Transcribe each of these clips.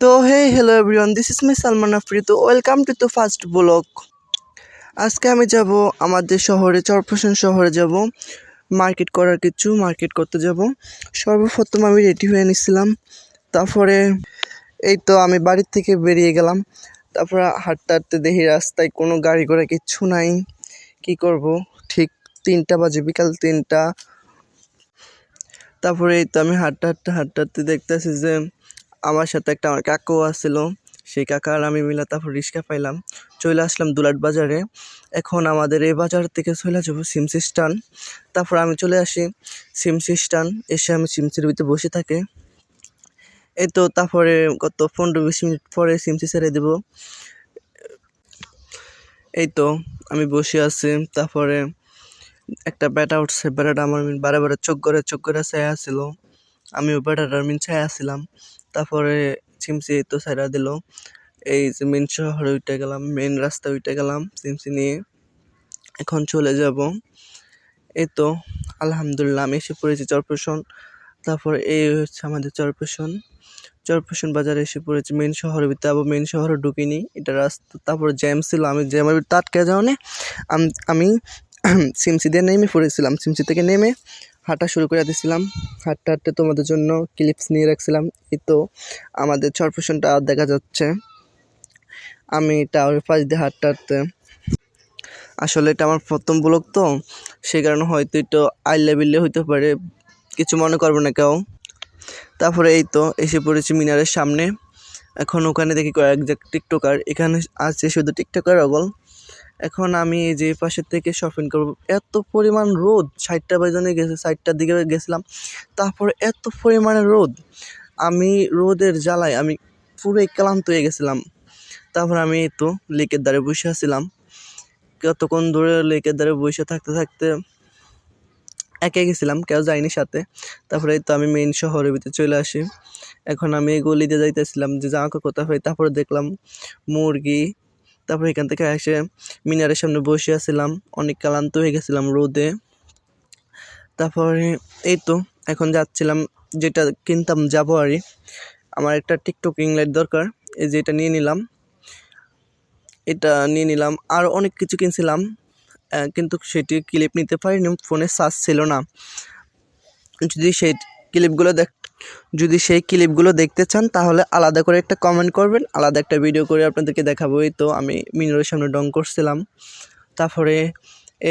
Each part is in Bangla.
তো hello everyone, this is me Salman Afri. তো welcome to the first blog. আজকে আমি যাব আমাদের শহরে, চরফ্যাশন শহরে যাব মার্কেট করতে যাব। সর্বপ্রথম আমি রেডি হয়ে নিছিলাম, তারপরে এই তো আমি বাড়ির থেকে বেরিয়ে গেলাম। তারপরে হাঁটতে হাঁটতে দেখি রাস্তায় কোনো গাড়ি ঘোড়া কিচ্ছু নাই। কি করব, ঠিক 3টা বাজে, বিকাল 3টা। তারপরে এই তো আমি হাঁটতে দেখতেছি যে আমার সাথে আমার কাকাও আসছিল। সেই কাকা আর আমি মিলে তারপর রিক্সা পাইলাম, চলে আসলাম দুলাট বাজারে। এখন আমাদের এই বাজার থেকে চলে যাবো সিমসি স্ট্যান্ড। তারপর আমি চলে আসি সিমসি স্ট্যান্ড, এসে আমি সিমসির ভিতরে বসে থাকি। এই তো তারপরে কত 15-20 মিনিট পরে সিমসি ছেড়ে দেবো। এই তো আমি বসে আছি, তারপরে একটা বেটা উঠছে। বেটাটা আমার বারে বারে চোখ করে চাই আসছিল, আমিও বেটাটার চাই আসছিলাম। তারপরে সিমসি তো ছাইড়া দিল। এই যে মেন শহরে উঠে গেলাম, মেন রাস্তায় উঠে গেলাম সিমসি নিয়ে। এখন চলে যাব। এই তো আলহামদুলিল্লাহ আমি এসে পড়েছি চরফ্যাশন। তারপর এই হচ্ছে আমাদের চরফ্যাশন বাজারে এসে পড়েছি। মেন শহরের ভিতরে আবার মেন শহরে ঢুকিনি, এটা রাস্তা। তারপর জ্যাম ছিল, আমি জ্যামের ভিতরে আটকে যাওয়ানে আমি সিমসি দিয়ে নেমে পড়েছিলাম। সিমসি থেকে নেমে হাঁটা শুরু করে দিয়েছিলাম। হাঁটতে তোমাদের জন্য ক্লিপস নিয়ে রাখছিলাম। এই তো আমাদের চরফ্যাশনটা দেখা যাচ্ছে। আমি টাওয়ারের পাশ দিয়ে হাঁটতে আসলে এটা আমার প্রথম ব্লগ, তো সেই কারণে হয়তো একটু আইলে বিল্লে হইতে পারে, কিছু মনে করবে না কেউ। তারপরে এই তো এসে পড়েছি মিনারের সামনে। এখন ওখানে দেখি কয়েকজন টিকটকার, এখানে আছে শুধু টিকটকার অগল। এখন আমি এই যে পাশের থেকে শপিং করব। এত পরিমাণ রোদ, 60টা বাজে গেছে, 60টার দিকে গেছিলাম। তারপর এত পরিমাণে রোদ, আমি রোদের জ্বালায় আমি পুরোই ক্লান্ত হয়ে গেছিলাম। তারপর আমি এই তো লেকের ধারে বসে আছিলাম। কতক্ষণ ধরে লেকের ধারে বসে থাকতে একে গেছিলাম, কেউ যায়নি সাথে। তারপরে এই তো আমি মেইন শহরের ভিতরে চলে আসি। এখন আমি এই গলিতে যাইতেছিলাম যে জামা কাপড় কোথায় হয়। তারপরে দেখলাম মুরগি। তারপর এখান থেকে এসে মিনারের সামনে বসে আছিলাম, অনেক ক্লান্ত হয়ে গেছিলাম রোদে। তারপরে এই তো এখন যাচ্ছিলাম, যেটা কিনতাম যাবো আরই। আমার একটা টিকটক রিং লাইট দরকার, এই যে এটা নিয়ে নিলাম। আর অনেক কিছু কিনছিলাম, কিন্তু সেটি ক্লিপ নিতে পারিনি, ফোনে চার্জ ছিল না। যদি সেই ক্লিপগুলো দেখতে চান তাহলে আলাদা করে একটা কমেন্ট করবেন, আলাদা একটা ভিডিও করে আপনাদেরকে দেখাবো। এই তো আমি মিনারের সামনে ডং করছিলাম। তারপরে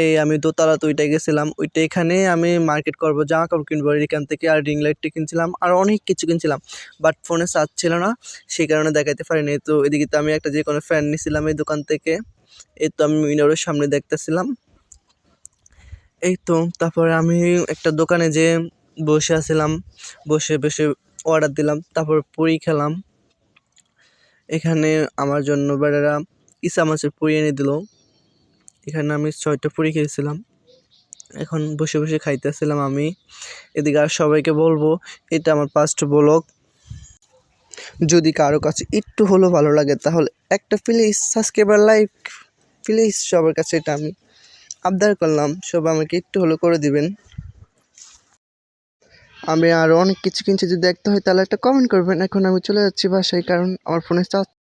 এই আমি দোতলাতে উঠে গেছিলাম, এখানে আমি মার্কেট করবো, জামা কাপড় কিনবো এখান থেকে। আর রিং লাইটটি কিনছিলাম, আর অনেক কিছু কিনছিলাম, বাট ফোনে চার্জ ছিল না, সেই কারণে দেখাইতে পারিনি। তো এদিকে তো আমি একটা যে কোনো ফ্যান নিয়েছিলাম এই দোকান থেকে। এই তো আমি মিনারের সামনে দেখতেছিলাম। এই তো তারপরে আমি একটা দোকানে যে বসে আছিলাম, বসে অর্ডার দিলাম, তারপর পুরি খেলাম। এখানে আমার জন্য বেড়ারা ইসা মাছের পুরি এনে দিল। এখানে আমি 6টা পুরি খেয়েছিলাম। এখন বসে খাইতেছিলাম আমি। এদিকে আর সবাইকে বলবো, এটা আমার ফার্স্ট ব্লগ। যদি কারো কাছে একটু হলেও ভালো লাগে তাহলে একটা প্লিজ সাবস্ক্রাইবার, লাইক প্লিজ, সবার কাছে এটা আমি আবদার করলাম, সবাই আমাকে একটু হলেও করে দিবেন। আমি আরও অনেক কিছু কিনছি, যদি দেখতে হয় তাহলে একটা কমেন্ট করবেন। এখন আমি চলে যাচ্ছি বাসায়, কারণ আমার ফোনে চার্জ